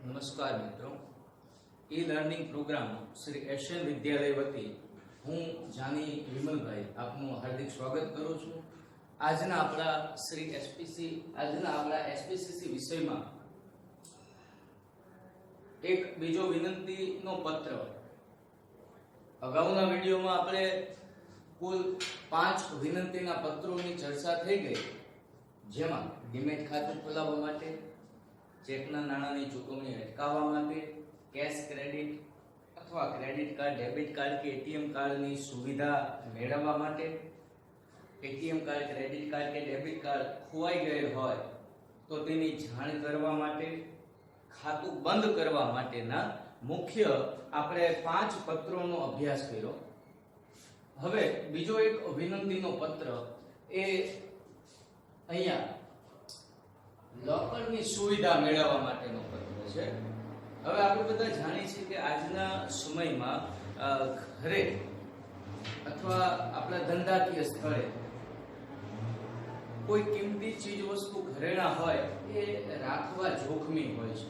નમસ્કાર મિત્રો, e learning programme Shri Asian Vidyalaya વતી હું જાની વિમલભાઈ આપનું હાર્દિક સ્વાગત કરું છું. આજના આપણા એસપીસીસી વિષયમાં એક બીજો વિનંતીનો પત્ર. અગાઉના વિડીયોમાં આપણે કુલ 5 વિનંતીના પત્રોની ચર્ચા થઈ ગઈ, જેમાં ડીમેટ ખાતું ખોલાવવા માટે, ચેકના નાણાંની ચૂકવણી અટકાવવા માટે, કેશ ક્રેડિટ અથવા ક્રેડિટ કાર્ડ, ડેબિટ કાર્ડ કે એટીએમ કાર્ડની સુવિધા મેળવવા માટે, એટીએમ કાર્ડ, ક્રેડિટ કાર્ડ કે ડેબિટ કાર્ડ ખોવાઈ ગયેલ હોય તો તેની જાણ કરવા માટે, ખાતું બંધ કરવા માટેના મુખ્ય આપણે 5 પત્રોનો અભ્યાસ કર્યો. હવે બીજો એક વિનંતીનો પત્ર એ અહીંયા લોકરની સુવિધા મેળવવા માટેનો પત્ર છે. હવે આપણે બધા જાણીએ છીએ કે આજના સમયમાં ઘરે અથવા આપણા ધંધાકીય સ્થળે કોઈ કિંમતી ચીજ વસ્તુ ઘરેણા હોય એ રાખવા જોખમી હોય છે.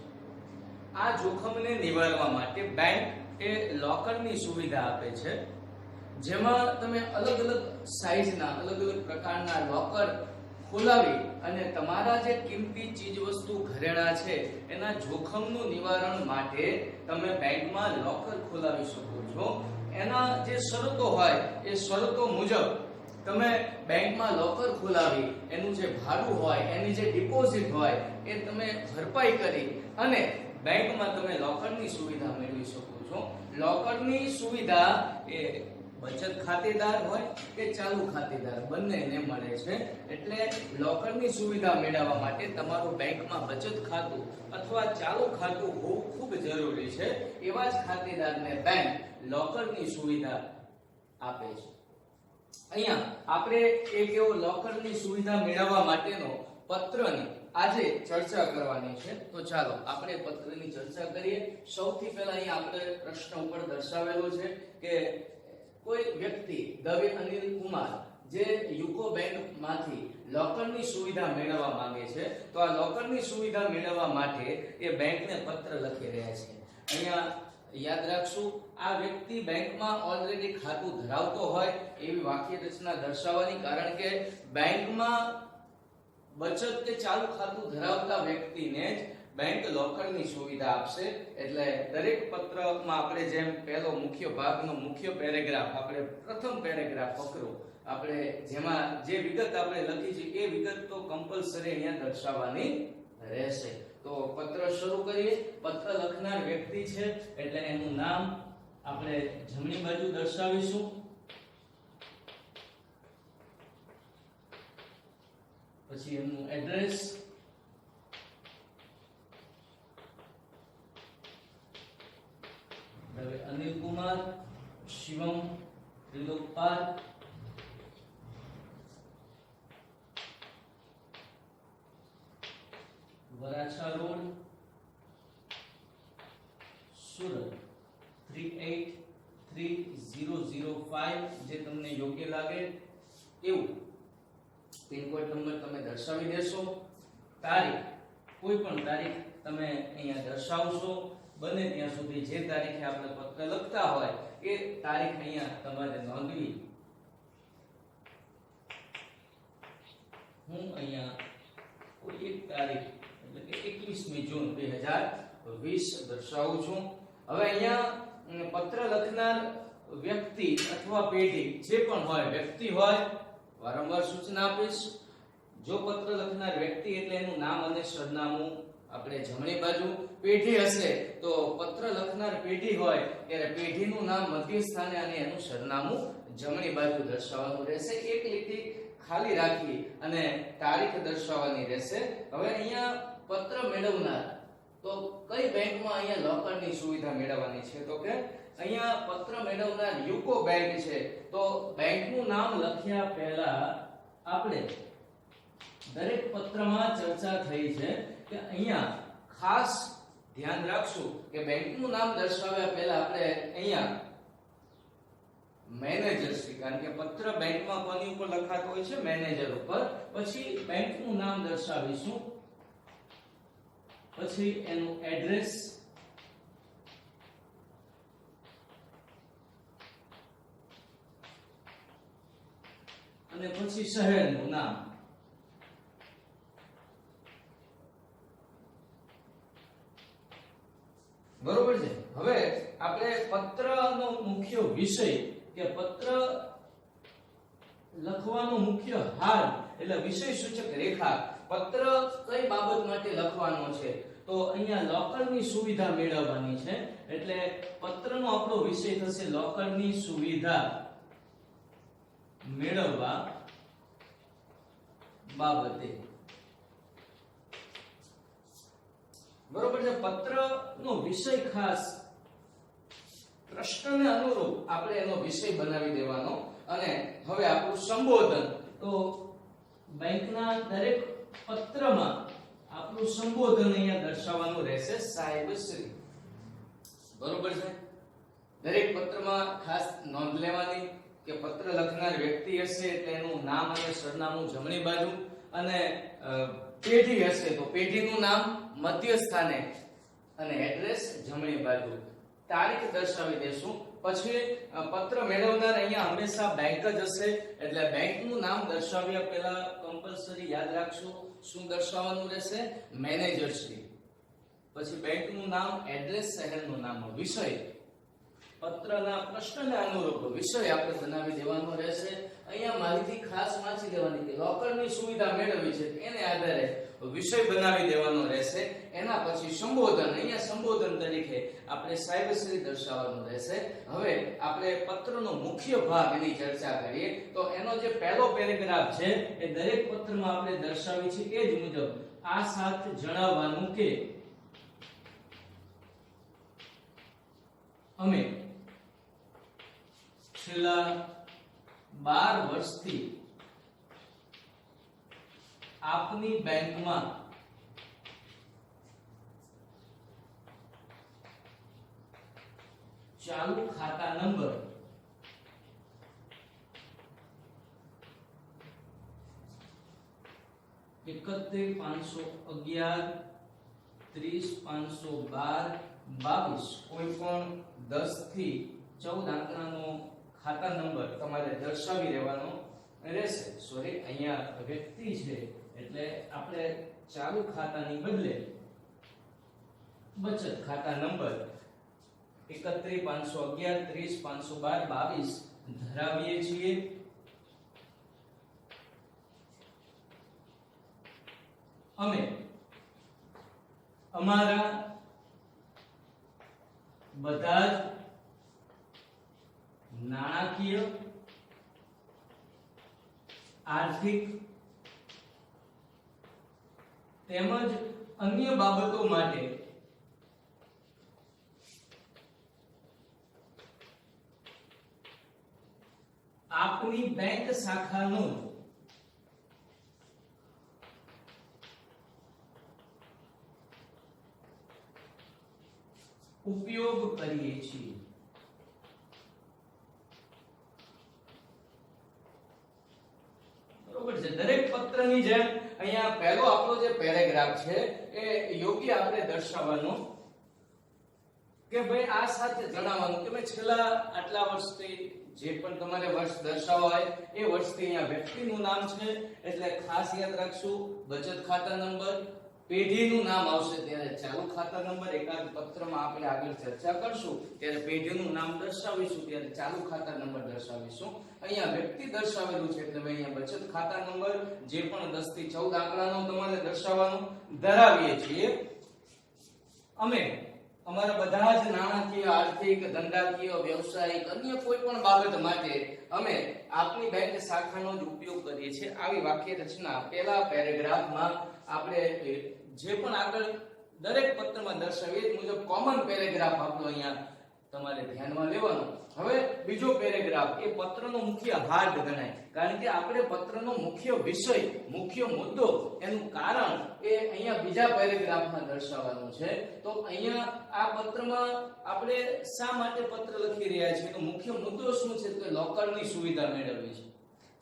આ જોખમને નિવારવા માટે બેંક એ લોકરની સુવિધા આપે છે, જેમાં તમે અલગ અલગ સાઈઝના, અલગ અલગ પ્રકારના લોકર ખોલાવી અને તમારા જે કિંમતી ચીજ વસ્તુ ઘરેણા છે એના જોખમનું નિવારણ માટે તમે બેંકમાં લોકર ખોલાવી શકો છો. એના જે શરતો હોય એ શરતો મુજબ તમે બેંકમાં લોકર ખોલાવી એનું જે ભાડું હોય, એની જે ડિપોઝિટ હોય એ તમે ભરપાઈ કરી અને બેંકમાં તમે લોકરની સુવિધા મેળવી શકો છો. લોકરની સુવિધા એ બચત ખાતેદાર હોય કે ચાલુ ખાતેદાર બંનેને મળે છે. એટલે લોકરની સુવિધા મેળવવા માટે તમારું બેંકમાં બચત ખાતું અથવા ચાલુ ખાતું હોવું ખૂબ જરૂરી છે. એવા જ ખાતેદારને બેંક લોકરની સુવિધા આપે છે. અહીંયા આપણે એક એવો લોકરની સુવિધા મેળવવા માટેનો પત્રની આજે ચર્ચા કરવાની છે. તો ચાલો આપણે પત્રની ચર્ચા કરીએ. સૌથી પહેલા અહીંયા આપણે પ્રશ્ન ઉપર દર્શાવેલો છે કે કોઈ વ્યક્તિ દવે અનિલ કુમાર જે યુકો બેંક માંથી લોકરની સુવિધા મેળવવા માંગે છે, તો આ લોકરની સુવિધા મેળવવા માટે એ બેંકને પત્ર લખી રહ્યા છે. અહીંયા યાદ રાખશું, આ વ્યક્તિ બેંકમાં ઓલરેડી ખાતું ધરાવતો હોય એવી વાક્ય રચના દર્શાવવાની, કારણ કે બેંકમાં બચત કે ચાલુ ખાતું ધરાવતા વ્યક્તિને જ બેંક લોકરની સુવિધા આપશે. એટલે દરેક પત્રમાં આપણે જેમ પહેલો મુખ્ય ભાગનો મુખ્ય પેરેગ્રાફ, આપણે પ્રથમ પેરેગ્રાફ પકડો, આપણે જેમાં જે વિગત આપણે લખી છે એ વિગત તો કમ્પલસરી અહીંયા દર્શાવવાની રહેશે. તો પત્ર શરૂ કરીએ. પત્ર લખનાર વ્યક્તિ છે એટલે એનું નામ આપણે જમણી બાજુ દર્શાવીશું. પછી એમનું એડ્રેસ, હવે અનિલ કુમાર, શિવમ ત્રિલોકપાલ, વરાછા રોડ, સુરત 383005, જે તમને યોગ્ય લાગે એવું પિનકોડ નંબર તમે દર્શાવી દેશો. તારીખ, કોઈ પણ તારીખ તમે અહીંયા દર્શાવશો. બને ત્યાં સુધી જે તારીખે આપણે પત્ર લખતા હોય એ તારીખ અહીંયા તમારે નોંધવી. હું અહીંયા કોઈ એક તારીખ એટલે કે 21મી જૂન 2020 દર્શાવું છું. હવે અહીંયા પત્ર લખનાર વ્યક્તિ અથવા પેઢી જે પણ હોય, વ્યક્તિ હોય, વારંવાર સૂચના આપીશ, જો પત્ર લખનાર વ્યક્તિ એટલે એનું નામ અને સરનામું આપણે જમણી બાજુ, પેઢી હશે તો પત્ર લખનાર પેઢી હોય ત્યારે પેઢીનું નામ મધ્ય સ્થાને અને એનું સરનામું જમણી બાજુ દર્શાવવાનું રહેશે. એક લીટી ખાલી રાખી અને તારીખ દર્શાવવાની રહેશે. હવે અહીંયા પત્ર મેળવનાર તો કઈ બેંકમાં અહીંયા લોકરની સુવિધા મેળવવાની છે, તો કે અહીંયા પત્ર મેળવનાર યુકો બેંક છે. તો બેંકનું નામ લખ્યા પહેલા આપણે દરેક પત્રમાં ચર્ચા થઈ છે કે અહીંયા ખાસ ધ્યાન રાખશું કે બેંકનું નામ દર્શાવ્યા પહેલા આપણે અહીંયા મેનેજર શ્રી, કારણ કે પત્ર બેંકમાં કોની ઉપર લખાતો હોય છે, મેનેજર ઉપર. પછી બેંકનું નામ દર્શાવીશું પછી એનું એડ્રેસ, અને પછી શહેરનું નામ. બરોબર છે. હવે આપણે પત્રનો મુખ્ય વિષય કે પત્ર લખવાનો મુખ્ય હાલ એટલે વિષય સૂચક રેખા, પત્ર કઈ બાબત માટે લખવાનો છે તો અહીંયા લોકરની સુવિધા મેળવવાની છે. એટલે પત્રનો આપણો વિષય થશે લોકરની સુવિધા મેળવવા બાબતે. બરોબર છે. પત્રનો વિષય ખાસ પ્રશ્નને અનુરૂપ આપણે એનો વિષય બનાવી દેવાનો. અને હવે આપણું સંબોધન, તો બેંકના દરેક પત્રમાં આપણું સંબોધન અહીંયા દર્શાવવાનું રહેશે, સાહેબ શ્રી. બરોબર છે. દરેક પત્રમાં ખાસ નોંધ લેવાની કે પત્ર લખનાર વ્યક્તિ હશે એટલે એનું નામ અને સરનામું જમણી બાજુ, અને પેઢી હશે તો પેઢીનું નામ મધ્ય સ્થાને અને એડ્રેસ જમણી બાજુ. તારીખ દર્શાવી દેશું. પછી પત્ર મેળવનાર અહીંયા હંમેશા બેંક જ હશે એટલે બેંકનું નામ દર્શાવ્યા પહેલા કમ્પલસરી યાદ રાખશું શું દર્શાવવાનું રહેશે, મેનેજર શ્રી. પછી બેંકનું નામ, એડ્રેસ, શહેરનું નામ, વિષય પત્રના પ્રશ્નને અનુરૂપ વિષય આપણે બનાવી દેવાનો રહેશે. અહીંયા માહિતી ખાસ વાંચી દેવાની કે લોકરની સુવિધા મેળવવી છે એને આધારે વિષય બનાવી દેવાનો રહેશે. એના પછી સંબોધન, અહીંયા સંબોધન તરીકે આપણે સાહેબશ્રી દર્શાવવાનું રહેશે. હવે આપણે પત્રનો મુખ્ય ભાગ એની ચર્ચા કરીએ તો એનો જે પહેલો પેરેગ્રાફ છે એ દરેક પત્રમાં આપણે દર્શાવી છે એ જ મુજબ આ સાથે જણાવવાનું કે અમે છેલ્લા 12 વર્ષથી આપની બેંકમાં ચાલુ ખાતા નંબર 31,511, 30,512, 22 કોઈ પણ 10 થી 14 આંકડાનો ખાતા નંબર તમારે દર્શાવી દેવાનો રહેશે. સોરી, અહીંયા વ્યક્તિ છે એટલે આપણે ચાલુ ખાતાની બદલે બચત ખાતા નંબર 31,511, 30,512, 22 ધરાવીએ છીએ. અમે અમારા બધા જ નાણાકીય, આર્થિક તેમજ અન્ય બાબતો માટે આપની બેંક શાખાનો ઉપયોગ કરીએ છીએ. બરોબર છે. દરેક પત્રની જેમ અહીંયા પહેલો આપણો જે પેરેગ્રાફ છે એ યોગ્ય આપણે દર્શાવવાનો કે ભાઈ આ સાથે જણાવવાનું કે ભાઈ છેલ્લા આટલા વર્ષથી જે પણ તમારે વર્ષ દર્શાવવા હોય એ વર્ષથી અહીંયા વ્યક્તિનું નામ છે એટલે ખાસ યાદ રાખશું. બચત ખાતા નંબર, પેઢીનું નામ આવશે ત્યારે ચાલુ ખાતા નંબર, એકાદ પત્રમાં આપણે આગળ ચર્ચા કરશું ત્યારે પેઢીનું નામ દર્શાવીશું ત્યારે ચાલુ ખાતા નંબર દર્શાવીશું. અહીંયા વ્યક્તિ દર્શાવેલું છે એટલે અહીંયા બચત ખાતા નંબર જે પણ 10 થી 14 આંકડાનો તમારે દર્શાવવાનું ધરાવીએ છીએ. અમે અમારા બધા જ નાણાકીય, આર્થિક, ધંધાકીય, વ્યવસાયિક અન્ય કોઈ પણ બાબત માટે અમે આપની બેંક શાખાનો જ ઉપયોગ કરીએ છીએ. આવી વાક્ય રચના પહેલા પેરેગ્રાફમાં આપણે જે પણ આગળ દરેક પત્રમાં દર્શાવીએ એ મુજબ કોમન પેરેગ્રાફ આપણો અહીંયા તમારે ધ્યાનમાં લેવાનો. હવે બીજો પેરેગ્રાફ એ પત્રનો મુખ્ય હાર્ટ ગણાય કારણ કે આપણે પત્રનો મુખ્ય વિષય, મુખ્ય મુદ્દો, એનું કારણ એ અહીંયા બીજા પેરેગ્રાફમાં દર્શાવવાનું છે. તો અહીંયા આ પત્રમાં આપણે શા માટે પત્ર લખી રહ્યા છીએ તો મુખ્ય મુદ્દો શું છે કે લોકરની સુવિધા મેળવવી છે.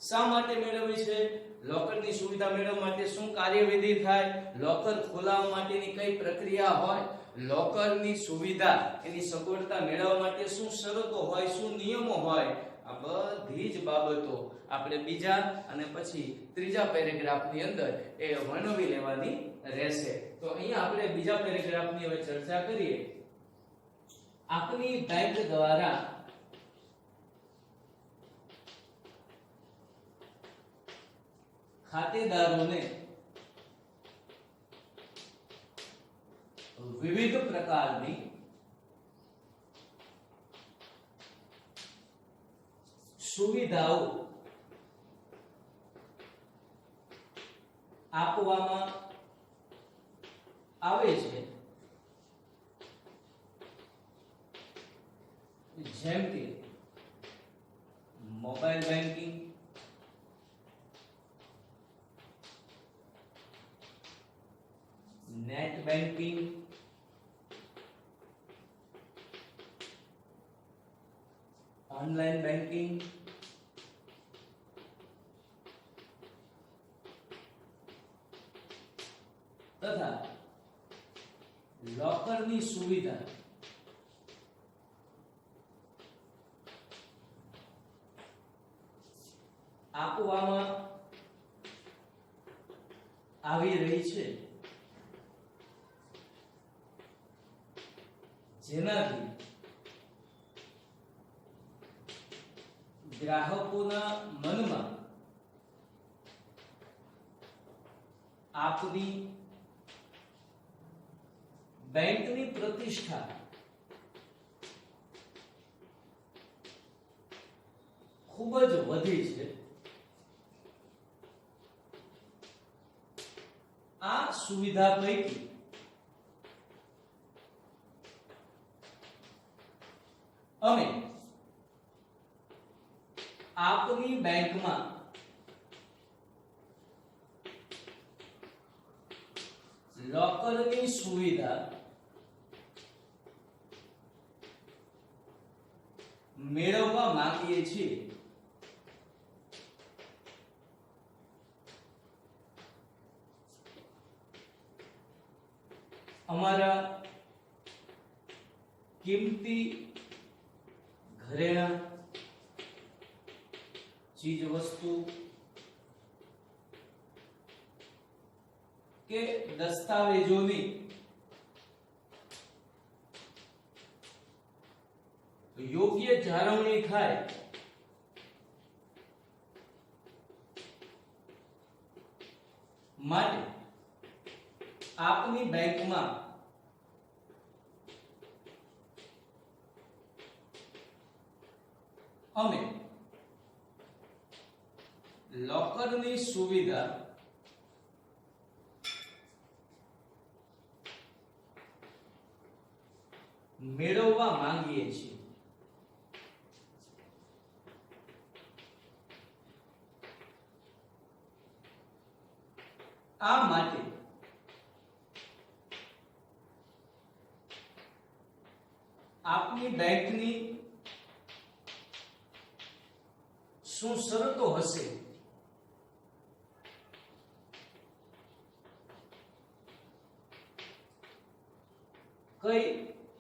શા માટે મેળવવી છે લોકરની સુવિધા મેળવવા માટે શું કાર્યવિધિ થાય, લોકર ખોલાવવા માટેની કઈ પ્રક્રિયા હોય, લોકરની સુવિધા એની સગવડતા મેળવવા માટે શું શરતો હોય, શું નિયમો હોય, આ બધી જ બાબતો આપણે બીજા અને પછી ત્રીજા પેરેગ્રાફની અંદર એ વર્ણવી લેવાની રહેશે. તો અહીંયા આપણે બીજા પેરેગ્રાફની હવે ચર્ચા કરીએ. આપની બેંક દ્વારા ખાતેદારોને વિવિધ પ્રકારની સુવિધાઓ આપવામાં આવે છે, જેમ કે mobile banking, net banking, online banking, તથા લોકરની સુવિધા આપવામાં આવી રહી છે, જેનાથી ગ્રાહકોના મનમાં આપની બેંકની પ્રતિષ્ઠા ખૂબ જ વધી છે. આ સુવિધા પૈકી અમે આપની બેંકમાં લોકરની સુવિધા મેળવવા માંગીએ છીએ. અમારા કિંમતી ઘરેણાં, ચીજ વસ્તુ કે દસ્તાવેજોની યોગ્ય જાળવણી થાય માટે આપની બેંકમાં અમે લોકરની સુવિધા મેળવવા માંગીએ છીએ. આ માટે આપની બેંકની શું શરતો હશે, કઈ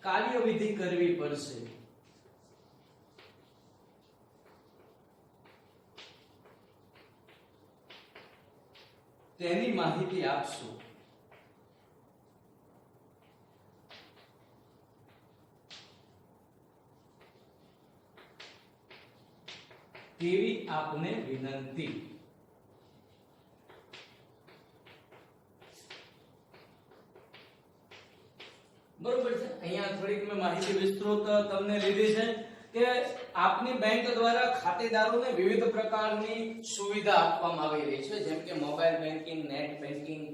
કાર્યવિધિ કરવી પડશે, તેની માહિતી આપશું. તેવી આપને વિનંતી. બરોબર છે. અહીંયા થોડીક મેં માહિતી વિસ્તૃત તમને લીધી છે કે આપની બેંક દ્વારા ખાતેદારોને વિવિધ પ્રકારની સુવિધા આપવામાં આવી રહી છે, જેમ કે mobile banking, net banking,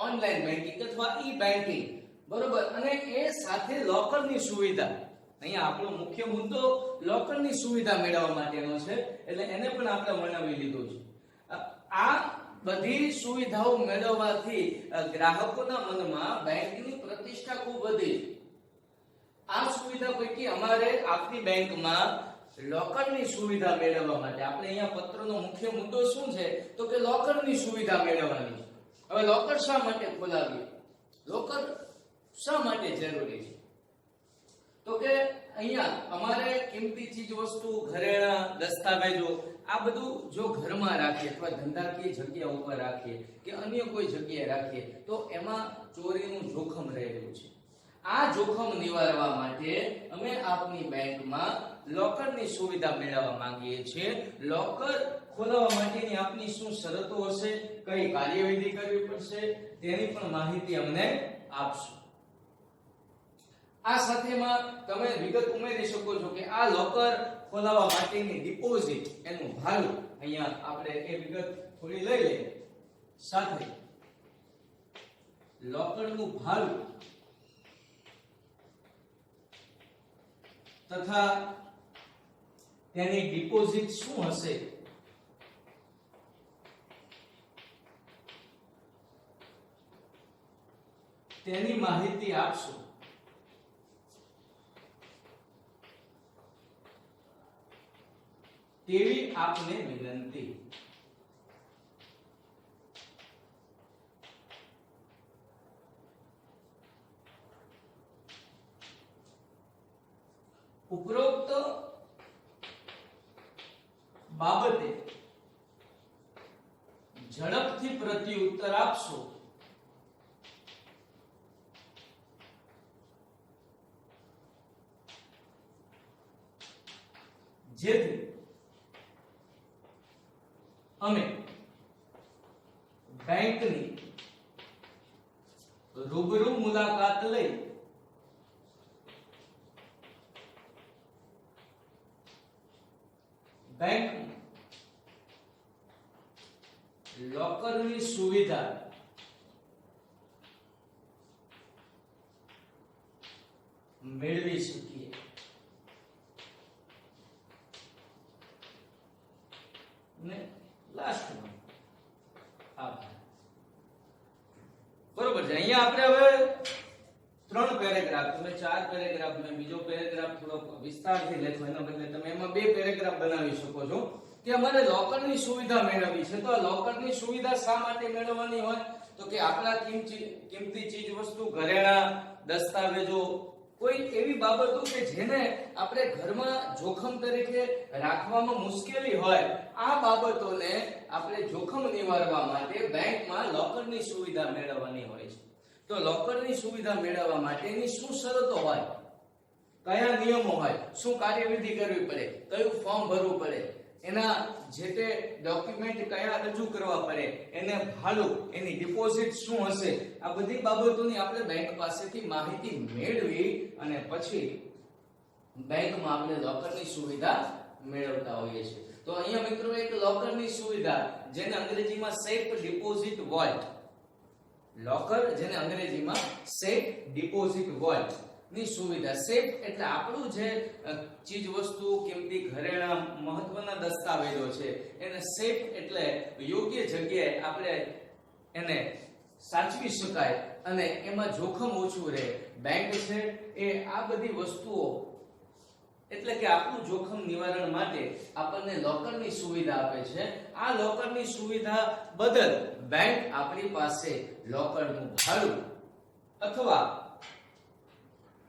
online banking અથવા ઈ બેન્કિંગ. બરોબર. અને એ સાથે લોકરની સુવિધા. અહીંયા આપણો મુખ્ય મુદ્દો લોકરની સુવિધા મેળવવા માટેનો છે, એટલે એને પણ આપણે વર્ણવી લીધું છે. આ બધી સુવિધાઓ મેળવવાથી ગ્રાહકોના મનમાં બેંકની પ્રતિષ્ઠા ખૂબ વધી. આ સુવિધા પૈકી અમારે આપની બેંકમાં લોકરની સુવિધા મેળવવા માટે આપણે અહીંયા પત્રનો મુખ્ય મુદ્દો શું છે તો કે લોકરની સુવિધા મેળવવાની છે. હવે લોકર શા માટે ખોલાવીએ, લોકર શા માટે જરૂરી છે તો કે અહીંયા અમારે કિંમતી ચીજ વસ્તુ, ઘરેણાં, દસ્તાવેજો આ બધું જો ઘરમાં રાખીએ અથવા ધંધાકીય જગ્યા ઉપર રાખીએ કે અન્ય કોઈ જગ્યાએ રાખીએ તો એમાં ચોરીનું જોખમ રહેલું છે. આ જોખમ નિવારવા માટે અમે આપની બેંકમાં લોકરની સુવિધા મેળવવા માંગીએ છીએ. લોકર ખોલાવવા માટેની આપની શું શરતો હશે, કઈ કાર્યવિધિ કરવી પડશે તેની પણ માહિતી અમને આપશો. આ સાથેમાં તમે વિગત ઉમેરી શકો છો કે આ લોકર ખોલાવવા માટેની ડિપોઝિટ એનું ભાડું અહીંયા આપણે એ વિગત થોડી લઈ લઈએ. સાથે લોકરનું ભાડું તથા તેની ડિપોઝિટ શું હશે તેની માહિતી આપશો. તેવી આપને વિનંતી. ઉપરોક્ત બાબતે ઝડપથી પ્રત્યુત્તર આપશો. જેથી અમે બેંકની રૂબરૂ મુલાકાત લઈ બેંક લોકરની સુવિધા મેળવી શકીએ. ને લાસ્ટમાં આભાર. બરોબર છે. અહીંયા આપણે હવે 3 પેરેગ્રાફ, તમે 4 પેરેગ્રાફ, મેં બીજો પેરેગ્રાફ થોડો વિસ્તારથી લખો એના બદલે તમે એમાં 2 પેરેગ્રાફ બનાવી શકો છો કે અમારે લોકરની સુવિધા મેળવવી છે. તો આ લોકરની સુવિધા શા માટે મેળવવાની હોય તો કે આપણા કિંમતી ચીજ વસ્તુ, ઘરેણાં, દસ્તાવેજો, કોઈ એવી બાબતો કે જેને આપણે ઘરમાં જોખમ તરીકે રાખવામાં મુશ્કેલી હોય, આ બાબતોને આપણે જોખમ નિવારવા માટે બેંકમાં લોકરની સુવિધા મેળવવાની હોય છે. તો લોકરની સુવિધા મેળવવા માટેની શું શરતો હોય, કયા નિયમો હોય, શું કાર્યવિધિ કરવી પડે, કયું ફોર્મ ભરવું પડે, એના જે તે ડોક્યુમેન્ટ કયા રજૂ કરવા પડે, એને ભાડું, એની ડિપોઝિટ શું હશે, આ બધી બાબતોની આપણે બેંક પાસેથી માહિતી મેળવી અને પછી બેંકમાં આપણે લોકરની સુવિધા મેળવતા હોઈએ છીએ. તો અહીંયા મિત્રો એક લોકરની સુવિધા જેને અંગ્રેજીમાં સેફ ડિપોઝિટ વોલ્ટ, લોકર જેને અંગ્રેજીમાં સેફ ડિપોઝિટ વોલ્ટ ની સુવિધા. સેફ એટલે આપણું જે ચીજ વસ્તુ, કિંમતી ઘરેણાં, મહત્વના દસ્તાવેજો છે એને સેફ એટલે યોગ્ય જગ્યાએ આપણે એને સાચવી શકાય અને એમાં જોખમ ઓછું રહે. બેંક છે એ આ બધી વસ્તુઓ એટલે કે આપણું જોખમ નિવારણ માટે આપણને લોકરની સુવિધા આપે છે. આ લોકરની સુવિધા બદલ બેંક આપણી પાસે લોકરનું ભાડું અથવા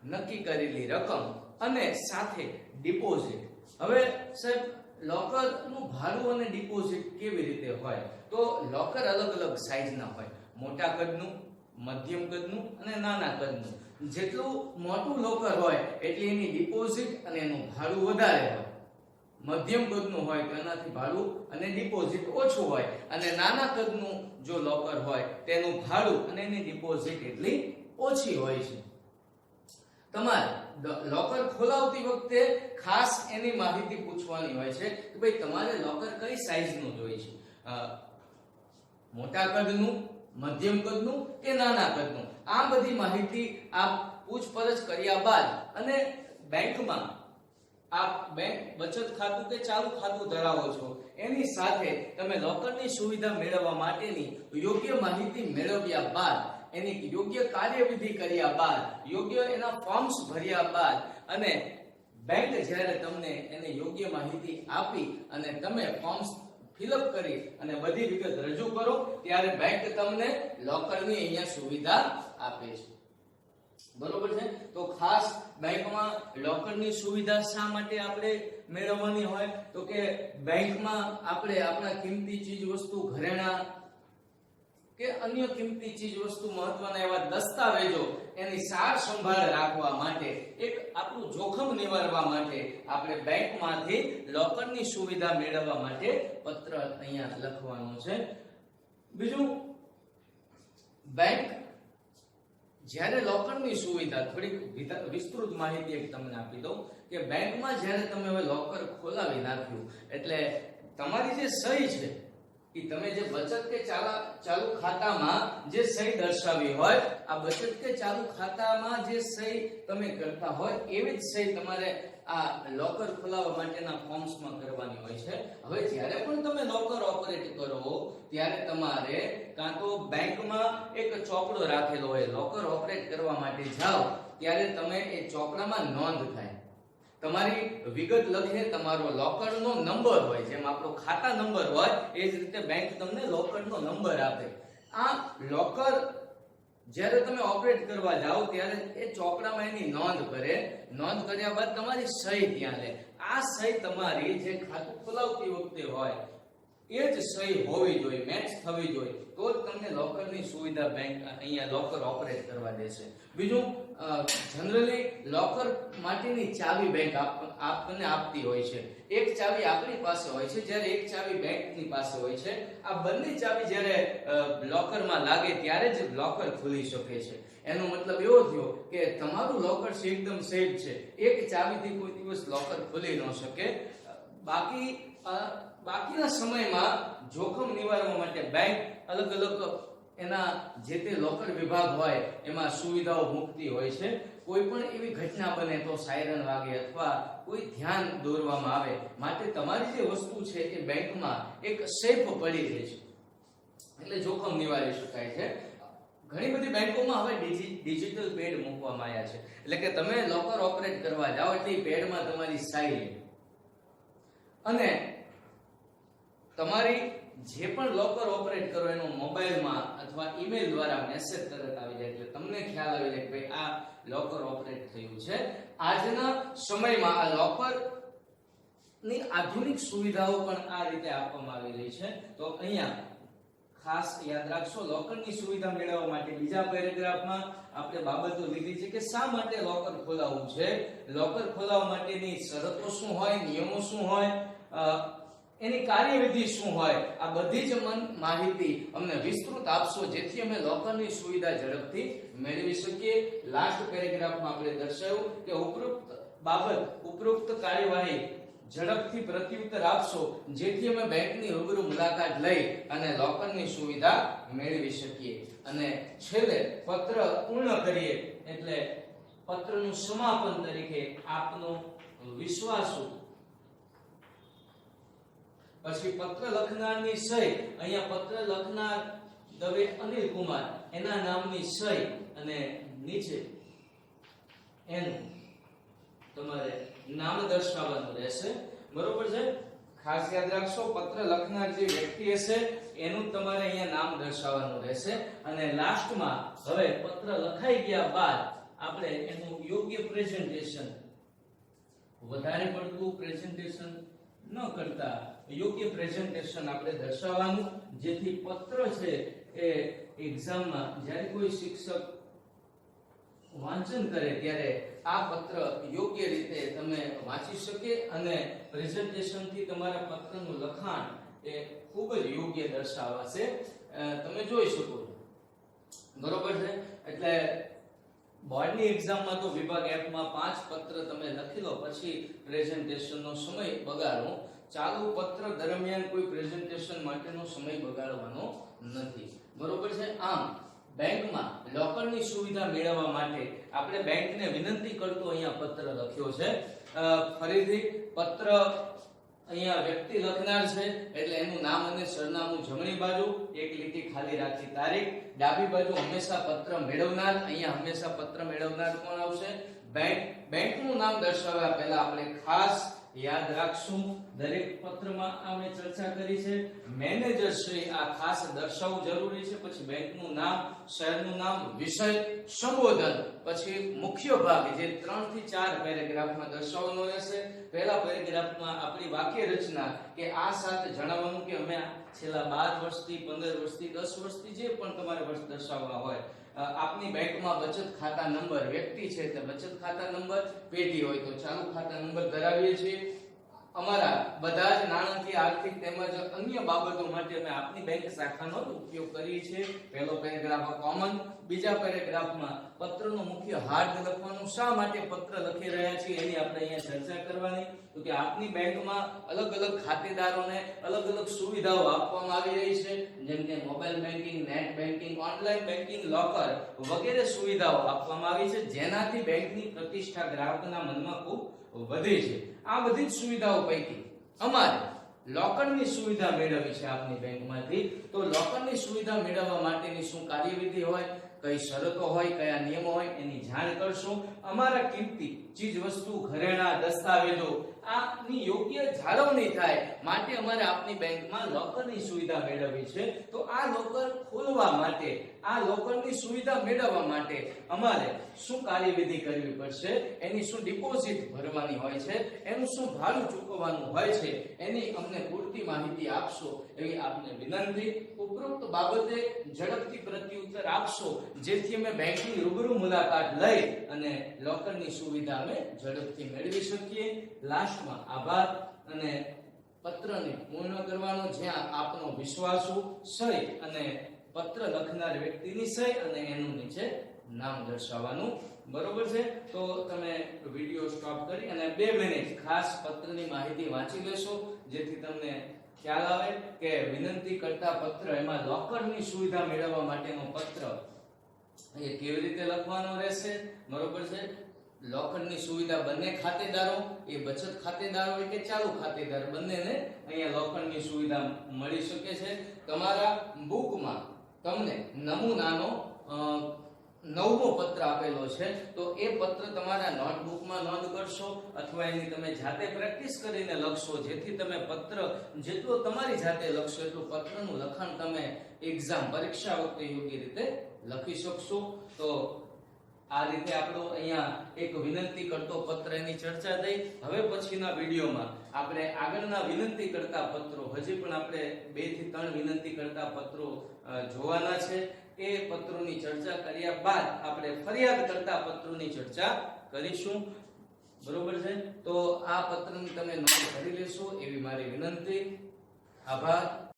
નક્કી કરેલી રકમ અને સાથે ડિપોઝિટ. હવે સાહેબ લોકરનું ભાડું અને ડિપોઝિટ કેવી રીતે હોય તો લોકર અલગ અલગ સાઈઝના હોય, મોટા કદનું, મધ્યમ કદનું અને નાના કદનું. જેટલું મોટું લોકર હોય એટલી એની ડિપોઝિટ અને એનું ભાડું વધારે હોય. મધ્યમ કદનું હોય તો એનાથી ભાડું અને ડિપોઝિટ ઓછું હોય અને નાના કદનું જો લોકર હોય તેનું ભાડું અને એની ડિપોઝિટ એટલી ઓછી હોય છે. તમારે લોકર ખોલાવતી વખતે ખાસ એની માહિતી પૂછવાની હોય છે કે ભાઈ તમારે લોકર કઈ સાઈઝનું જોઈએ છે, મોટા કદનું, મધ્યમ કદનું કે નાના કદનું. આ બધી માહિતી આપ પૂછપરછ કર્યા બાદ અને બેંકમાં આપ બેંક બચત ખાતું કે ચાલુ ખાતું ધરાવો છો એની સાથે તમે લોકરની સુવિધા મેળવવા માટેની યોગ્ય માહિતી મેળવ્યા બાદ, એની યોગ્ય કાર્યવિધિ કર્યા બાદ, યોગ્ય એના ફોર્મ્સ ભર્યા બાદ અને બેંક જ્યારે તમને એને યોગ્ય માહિતી આપી અને તમે ફોર્મ્સ ફિલઅપ કરી અને બધી વિગત રજૂ કરો ત્યારે બેંક તમને લોકરની અહીંયા સુવિધા આપે છે. બરોબર છે. તો ખાસ બેંકમાં લોકરની સુવિધા શા માટે આપણે મેળવવાની હોય તો કે બેંકમાં આપણે આપણા કિંમતી ચીજ વસ્તુ ઘરેણા કે અન્ય કિંમતી ચીજ વસ્તુ મહત્વના એવા દસ્તાવેજો એની સાર સંભાળ રાખવા માટે એક આપણું જોખમ નિવારવા માટે આપણે બેંકમાંથી લોકરની સુવિધા મેળવવા માટે પત્ર અહીંયા લખવાનો છે. બીજું, બેંક જ્યારે લોકરની સુવિધા થોડીક વિસ્તૃત માહિતી એક તમને આપી દઉં કે બેંકમાં જ્યારે તમે હવે લોકર ખોલાવી નાખ્યું એટલે તમારી જે સહી છે કે તમે જે બચત કે ચાલુ ખાતામાં જે સહી દર્શાવી હોય આ બચત કે ચાલુ ખાતામાં જે સહી તમે કરતા હોય એવી જ સહી તમારે આ લોકર ખોલાવવા માટેના ફોર્મ્સમાં કરવાની હોય છે. હવે જ્યારે પણ તમે લોકર ઓપરેટ કરો ત્યારે તમારે કાં તો બેંકમાં એક ચોપડો રાખેલો હોય, લોકર ઓપરેટ કરવા માટે જાઓ ત્યારે તમે એ ચોપડામાં નોંધ થાય, તમારી વિગત લખે, તમારો લોકરનો નંબર હોય, જેમ આપણો ખાતા નંબર હોય એ જ રીતે બેંક તમને લોકરનો નંબર આપે. આ લોકર જ્યારે તમે ઓપરેટ કરવા જાઓ ત્યારે એ ચોપડામાં એની નોંધ કરે, નોંધ કર્યા બાદ તમારી સહી ત્યાં લે. આ સહી તમારી જે ખાતું ખોલાવતી વખતે હોય એ જ સહી હોવી જોઈએ, મેચ થવી જોઈએ, તો જ તમને લોકરની સુવિધા બેંક અહીંયા લોકર ઓપરેટ કરવા દેશે. બીજું, જનરલી લોકર માટેની ચાવી બેંક આપણને આપતી હોય છે. એક ચાવી આપણી પાસે હોય છે જ્યારે એક ચાવી બેંકની પાસે હોય છે. આ બંને ચાવી જ્યારે લોકરમાં લાગે ત્યારે જ લોકર ખુલી શકે છે. એનો મતલબ એવો થયો કે તમારું લોકર છે એકદમ સેફ છે, એક ચાવીથી કોઈ દિવસ લોકર ખુલી ન શકે. બાકીના સમયમાં જોખમ નિવારવા માટે બેંક અલગ અલગ એના જે તે લોકર વિભાગ હોય એમાં સુવિધાઓ મૂકતી હોય છે. કોઈ પણ એવી ઘટના બને તો સાયરન વાગે અથવા કોઈ ધ્યાન દોરવામાં આવે માટે તમારી જે વસ્તુ છે એ બેંકમાં એક સેફ પડી રહે છે, એટલે જોખમ નિવારી શકાય છે. ઘણી બધી બેંકોમાં હવે ડિજિટલ પેડ મૂકવામાં આવ્યા છે, એટલે કે તમે લોકર ઓપરેટ કરવા જાઓ એટલે પેડમાં તમારી સહી લે અને તમારી જે પણ લોકર ઓપરેટ કરો એનો મોબાઈલમાં અથવા ઈમેલ દ્વારા મેસેજ તરત આવી જાય એટલે તમને ખ્યાલ આવી જાય કે ભાઈ આ લોકર ઓપરેટ થયું છે. આજના સમયમાં આ લોકર ની આધુનિક સુવિધાઓ પણ આ રીતે આપવામાં આવી રહી છે. તો અહીંયા ખાસ યાદ રાખશો, લોકરની સુવિધા મેળવવા માટે બીજા પેરેગ્રાફમાં આપણે બાબતો લીધી છે કે શા માટે લોકર ખોલાવવું છે, લોકર ખોલાવવા માટેની શરતો શું હોય, નિયમો શું હોય, એની કાર્યવિધિ શું હોય. આ બધી જ માહિતી અમને વિસ્તૃત આપશો જેથી અમે લોકરની સુવિધા ઝડપથી મેળવી શકીએ. લાસ્ટ પેરેગ્રાફમાં આપણે દર્શાવ્યું કે ઉપરોક્ત કાર્યવાહી ઝડપથી પ્રત્યુત્તર આપશો જેથી અમે બેંકની રૂબરૂ મુલાકાત લઈ અને લોકરની સુવિધા મેળવી શકીએ. અને છેલ્લે પત્ર પૂર્ણ કરીએ એટલે પત્રનું સમાપન તરીકે આપનો વિશ્વાસુ, પછી પત્ર લખનારની સહી, અહીંયા પત્ર લખનાર દવે અનિલ કુમાર એના નામની સહી અને નીચે એનું તમારે નામ દર્શાવવાનું રહેશે. બરોબર છે. ખાસ યાદ રાખશો, પત્ર લખનાર જે વ્યક્તિ હશે એનું તમારે અહીંયા નામ દર્શાવવાનું રહેશે. અને લાસ્ટમાં હવે પત્ર લખાઈ ગયા બાદ આપણે એનું યોગ્ય પ્રેઝન્ટેશન, વધારે પડતું પ્રેઝન્ટેશન ન કરતા યોગ્ય પ્રેઝન્ટેશન આપણે દર્શાવવાનું જેથી પત્ર છે એ એક્ઝામમાં જ્યારે કોઈ શિક્ષક વાંચન કરે ત્યારે આ પત્ર યોગ્ય રીતે તમે વાંચી શકે અને પ્રેઝન્ટેશન થી તમારા પત્રનું લખાણ એ ખૂબ જ યોગ્ય દર્શાવાશે, તમે જોઈ શકો છો. બરોબર છે. એટલે બોર્ડની એક્ઝામમાં તો વિભાગ F માં 5 પત્ર તમે લખી લો પછી પ્રેઝન્ટેશનનો સમય બગાડો. ચાલુ પત્ર દરમિયાન કોઈ પ્રેઝન્ટેશન માટેનો સમય બગાડવાનો નથી. બરોબર છે. આમ બેંકમાં લોકરની સુવિધા મેળવવા માટે આપણે બેંકને વિનંતી કરતો અહીંયા પત્ર લખ્યો છે. ફરીથી પત્ર અહીંયા વ્યક્તિ લખનાર છે એટલે એનું નામ અને સરનામું જમણી બાજુ, એક લીટી ખાલી રાખી તારીખ, ડાબી બાજુ હંમેશા પત્ર મેળવનાર, અહીંયા હંમેશા પત્ર મેળવનાર કોણ આવશે? બેંક. બેંકનું નામ દર્શાવ્યા પહેલા આપણે ખાસ યાદ રાખશું, દરેક પત્રમાં આપણે ચર્ચા કરી છે, મેનેજર શ્રી આ ખાસ દર્શાવવું જરૂરી છે. પછી બેંકનું નામ, શહેરનું નામ, વિષય, સંબોધન, પછી મુખ્ય ભાગ જે 3 થી 4 પેરેગ્રાફમાં દર્શાવવાનો રહેશે. પહેલા પેરેગ્રાફમાં આપણી વાક્ય રચના કે આ સાથે જણાવવાનું કે અમે છેલ્લા 12 વર્ષથી, 15 વર્ષથી, 10 વર્ષથી જે પણ તમારે વર્ષ દર્શાવવા હોય. આપની બેંકમાં બચત ખાતા નંબર, વ્યક્તિ છે એટલે બચત ખાતા નંબર, પેઢી હોય તો ચાલુ ખાતા નંબર ધરાવીએ છીએ. અમારા બધા જ નાણાકીય, આર્થિક તેમજ અન્ય બાબતો માટે અમે આપની બેંક શાખાનો ઉપયોગ કરીએ છીએ. પહેલો પેરેગ્રાફ કોમન. બીજા પેરેગ્રાફમાં પત્રનો મુખ્ય હાર્દ લખવાનું, શા માટે પત્ર લખી રહ્યા છીએ એની આપણે અહીંયા ચર્ચા કરવાની. તો કે આપની બેંકમાં અલગ અલગ ખાતેદારોને અલગ અલગ સુવિધાઓ આપવામાં આવી રહી છે, જેમ કે mobile banking, net banking, online banking, locker વગેરે સુવિધાઓ આપવામાં આવી છે, જેનાથી બેંકની પ્રતિષ્ઠા ગ્રાહકના મનમાં ખૂબ વધે છે. આ બધી જ સુવિધાઓ પૈકી અમારે લોકરની સુવિધા મેળવવી છે આપની બેંકમાંથી. તો લોકરની સુવિધા મેળવવા માટેની શું કાર્યવિધિ હોય, કઈ શરતો હોય, કયા નિયમો હોય એની જાણ કરશું. અમારા કિંમતી ચીજ વસ્તુ, ઘરેણાં, દસ્તાવેજો આની યોગ્ય જાળવણી થાય માટે અમારે આપની બેંકમાં લોકરની સુવિધા મેળવવી છે. તો આ લોકર ખોલવા માટે, આ લોકરની સુવિધા મેળવવા માટે અમારે શું કાર્યવિધિ કરવી પડશે, એની શું ડિપોઝિટ ભરવાની હોય છે, એનું શું ભાડું ચૂકવવાનું હોય છે, એની અમને પૂરતી માહિતી આપશો એવી આપને વિનંતી. ઉપરોક્ત બાબતે ઝડપથી પ્રત્યુત્તર આપશો જેથી અમે બેંકની રૂબરૂ મુલાકાત લઈ અને લોકરની સુવિધા અમે ઝડપથી મેળવી શકીએ. લાસ્ટમાં આભાર અને પત્રને પૂર્ણ કરવાનો, જ્યાં આપનો વિશ્વાસુ સહી અને પત્ર લખનાર વ્યક્તિની સહી અને એનું નીચે નામ દર્શાવવાનું. બરોબર છે? તો તમે વિડિયો સ્ટોપ કરી અને 2 મિનિટ ખાસ પત્રની માહિતી વાંચી લેશો જેથી તમને ખ્યાલ આવે કે વિનંતી કરતા પત્ર, એમાં લોકરની સુવિધા મેળવવા માટેનો પત્ર એ કેવી રીતે લખવાનો રહેશે. બરોબર છે? લોકરની સુવિધા બંને ખાતેદારો, એ બચત ખાતેદાર હોય કે ચાલુ ખાતેદાર, બંનેને અહીંયા લોકરની સુવિધા મળી શકે છે. તમારા બુકમાં તમને નમૂનાનો 9મો પત્ર આપેલો છે, તો એ પત્ર તમારા નોટબુકમાં નોંધ કરશો અથવા એની તમે જાતે પ્રેક્ટિસ કરીને લખશો, જેથી તમે પત્ર જેટલો તમારી જાતે લખશો એટલું પત્રનું લખાણ તમે એક્ઝામ, પરીક્ષા વખતે યોગ્ય રીતે લખી શકશો. તો આ રીતે આપણો અહીંયા એક વિનંતી કરતો પત્ર એની ચર્ચા થઈ. હવે પછીના વિડીયોમાં આપણે આગળના વિનંતી કરતા પત્રો, હજી પણ આપણે 2 થી 3 વિનંતી કરતા પત્રો જોવાના છે. એ પત્રોની ચર્ચા કર્યા બાદ આપણે ફરિયાદ કરતા પત્રોની ચર્ચા કરીશું. બરોબર છે? તો આ પત્રની તમે નોંધ કરી લેશો એવી મારી વિનંતી. આભાર.